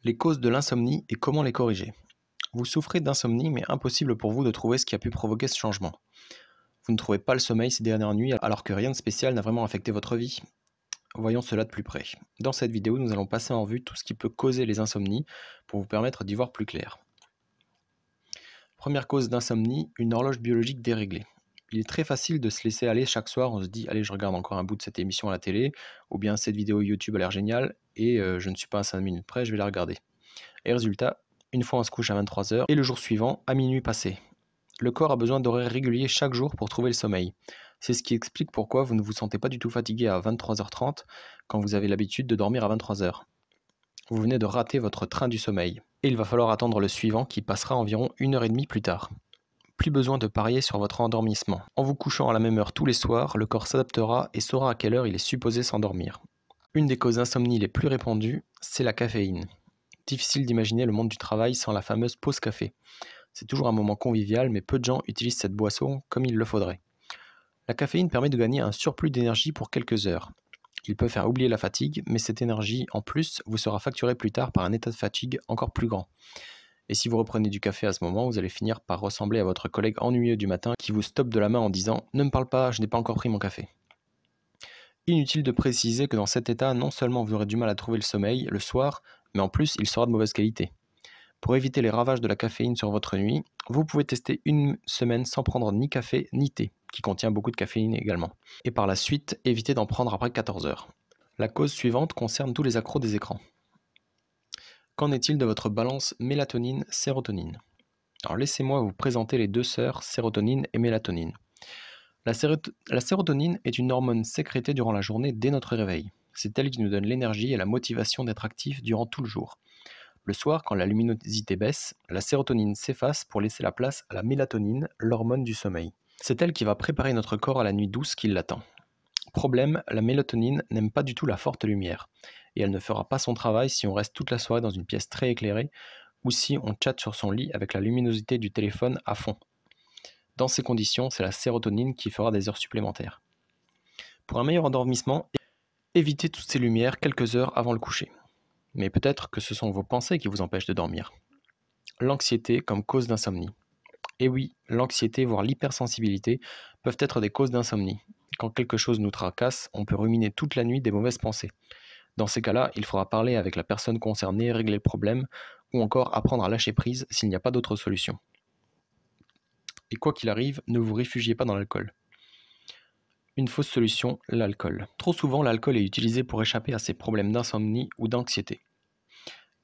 Les causes de l'insomnie et comment les corriger. Vous souffrez d'insomnie, mais impossible pour vous de trouver ce qui a pu provoquer ce changement. Vous ne trouvez pas le sommeil ces dernières nuits alors que rien de spécial n'a vraiment affecté votre vie. Voyons cela de plus près. Dans cette vidéo, nous allons passer en revue tout ce qui peut causer les insomnies pour vous permettre d'y voir plus clair. Première cause d'insomnie, une horloge biologique déréglée. Il est très facile de se laisser aller chaque soir, on se dit allez je regarde encore un bout de cette émission à la télé, ou bien cette vidéo YouTube a l'air géniale, et je ne suis pas à 5 minutes près, je vais la regarder. Et résultat, une fois on se couche à 23h, et le jour suivant, à minuit passé. Le corps a besoin d'horaires réguliers chaque jour pour trouver le sommeil. C'est ce qui explique pourquoi vous ne vous sentez pas du tout fatigué à 23h30 quand vous avez l'habitude de dormir à 23h. Vous venez de rater votre train du sommeil, et il va falloir attendre le suivant qui passera environ 1h30 plus tard. Plus besoin de parier sur votre endormissement. En vous couchant à la même heure tous les soirs, le corps s'adaptera et saura à quelle heure il est supposé s'endormir. Une des causes d'insomnie les plus répandues, c'est la caféine. Difficile d'imaginer le monde du travail sans la fameuse pause café. C'est toujours un moment convivial, mais peu de gens utilisent cette boisson comme il le faudrait. La caféine permet de gagner un surplus d'énergie pour quelques heures. Il peut faire oublier la fatigue, mais cette énergie en plus vous sera facturée plus tard par un état de fatigue encore plus grand. Et si vous reprenez du café à ce moment, vous allez finir par ressembler à votre collègue ennuyeux du matin qui vous stoppe de la main en disant « Ne me parle pas, je n'ai pas encore pris mon café ». Inutile de préciser que dans cet état, non seulement vous aurez du mal à trouver le sommeil le soir, mais en plus il sera de mauvaise qualité. Pour éviter les ravages de la caféine sur votre nuit, vous pouvez tester une semaine sans prendre ni café ni thé, qui contient beaucoup de caféine également. Et par la suite, évitez d'en prendre après 14 heures. La cause suivante concerne tous les accros des écrans. Qu'en est-il de votre balance mélatonine-sérotonine? Alors laissez-moi vous présenter les deux sœurs, sérotonine et mélatonine. La sérotonine est une hormone sécrétée durant la journée dès notre réveil. C'est elle qui nous donne l'énergie et la motivation d'être actifs durant tout le jour. Le soir, quand la luminosité baisse, la sérotonine s'efface pour laisser la place à la mélatonine, l'hormone du sommeil. C'est elle qui va préparer notre corps à la nuit douce qui l'attend. Problème, la mélatonine n'aime pas du tout la forte lumière, et elle ne fera pas son travail si on reste toute la soirée dans une pièce très éclairée, ou si on chatte sur son lit avec la luminosité du téléphone à fond. Dans ces conditions, c'est la sérotonine qui fera des heures supplémentaires. Pour un meilleur endormissement, évitez toutes ces lumières quelques heures avant le coucher. Mais peut-être que ce sont vos pensées qui vous empêchent de dormir. L'anxiété comme cause d'insomnie. Et oui, l'anxiété, voire l'hypersensibilité, peuvent être des causes d'insomnie. Quand quelque chose nous tracasse, on peut ruminer toute la nuit des mauvaises pensées. Dans ces cas-là, il faudra parler avec la personne concernée, régler le problème, ou encore apprendre à lâcher prise s'il n'y a pas d'autre solution. Et quoi qu'il arrive, ne vous réfugiez pas dans l'alcool. Une fausse solution, l'alcool. Trop souvent, l'alcool est utilisé pour échapper à ces problèmes d'insomnie ou d'anxiété.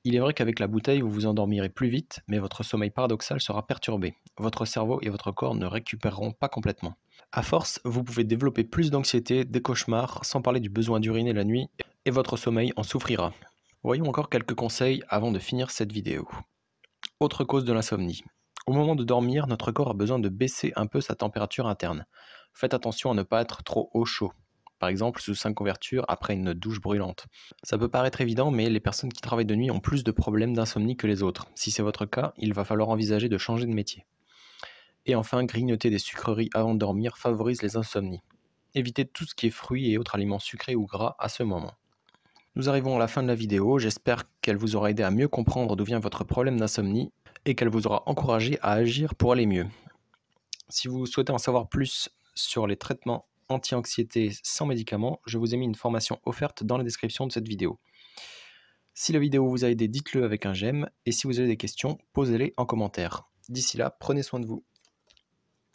Il est vrai qu'avec la bouteille, vous vous endormirez plus vite, mais votre sommeil paradoxal sera perturbé. Votre cerveau et votre corps ne récupéreront pas complètement. À force, vous pouvez développer plus d'anxiété, des cauchemars, sans parler du besoin d'uriner la nuit, et votre sommeil en souffrira. Voyons encore quelques conseils avant de finir cette vidéo. Autre cause de l'insomnie. Au moment de dormir, notre corps a besoin de baisser un peu sa température interne. Faites attention à ne pas être trop au chaud. Par exemple, sous 5 couvertures après une douche brûlante. Ça peut paraître évident, mais les personnes qui travaillent de nuit ont plus de problèmes d'insomnie que les autres. Si c'est votre cas, il va falloir envisager de changer de métier. Et enfin, grignoter des sucreries avant de dormir favorise les insomnies. Évitez tout ce qui est fruits et autres aliments sucrés ou gras à ce moment. Nous arrivons à la fin de la vidéo, j'espère qu'elle vous aura aidé à mieux comprendre d'où vient votre problème d'insomnie et qu'elle vous aura encouragé à agir pour aller mieux. Si vous souhaitez en savoir plus sur les traitements anti-anxiété sans médicaments, je vous ai mis une formation offerte dans la description de cette vidéo. Si la vidéo vous a aidé, dites-le avec un j'aime, et si vous avez des questions, posez-les en commentaire. D'ici là, prenez soin de vous.